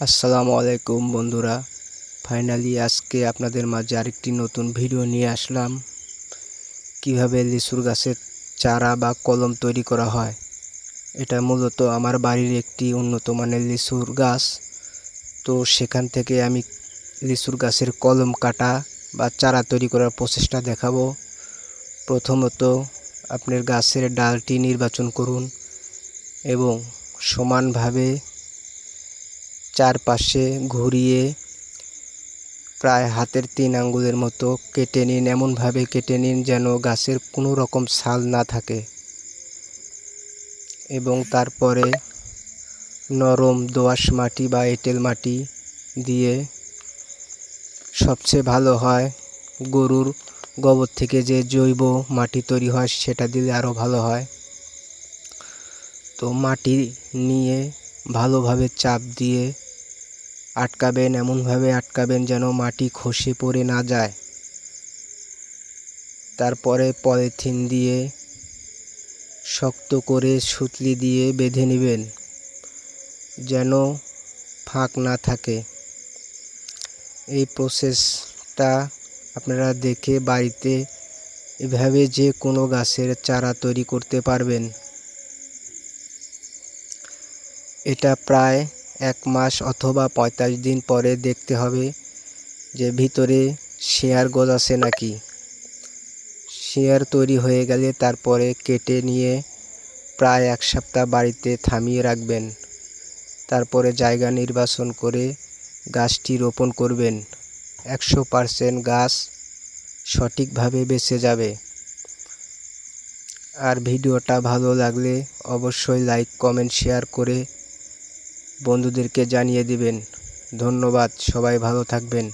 আসসালামু আলাইকুম বন্ধুরা, ফাইনালি আজকে আপনাদের মাঝে আরেকটি নতুন ভিডিও নিয়ে আসলাম। কিভাবে লিচুর গাছের চারা বা কলম তৈরি করা হয়। এটা মূলত আমার বাড়ির একটি উন্নত মানের লিচুর গাছ। তো সেখান থেকে আমি লিচুর গাছের কলম কাটা বা চারা তৈরি করার প্রচেষ্টা দেখাবো। প্রথমত আপনার গাছের ডালটি নির্বাচন করুন এবং সমানভাবে চারপাশে ঘুরিয়ে প্রায় হাতের 3 আঙ্গুলের মতো কেটে নিন। এমনভাবে কেটে নিন যেন গাছের কোনো রকম ছাল না থাকে, এবং তারপরে নরম দোআঁশ মাটি বা এঁটেল মাটি দিয়ে, সবচেয়ে ভালো হয় গরুর গোবর থেকে যে জৈব মাটি তৈরি হয় সেটা দিলে আরও ভালো হয়। তো মাটি নিয়ে ভালোভাবে চাপ দিয়ে আটকাবেন, এমনভাবে আটকাবেন যেন মাটি খসে পড়ে না যায়। তারপরে পলিথিন দিয়ে শক্ত করে সুতলি দিয়ে বেঁধে নেবেন যেন ফাঁক না থাকে। এই প্রসেসটা আপনারা দেখে বাড়িতে এভাবে যে কোনো গাছের চারা তৈরি করতে পারবেন। এটা প্রায় 1 মাস অথবা 45 দিন পরে দেখতে হবে যে ভিতরে শেয়ার গজাচ্ছে নাকি। শেয়ার তৈরি হয়ে গেলে তারপরে কেটে নিয়ে প্রায় 1 সপ্তাহ বাড়িতে থামিয়ে রাখবেন। তারপরে জায়গা নির্বাচন করে গাছটি রোপণ করবেন। 100% গাছ সঠিকভাবে বেঁচে যাবে। আর ভিডিওটা ভালো লাগলে অবশ্যই লাইক, কমেন্ট, শেয়ার করে বন্ধুদেরকে জানিয়ে দিবেন। ধন্যবাদ, সবাই ভালো থাকবেন।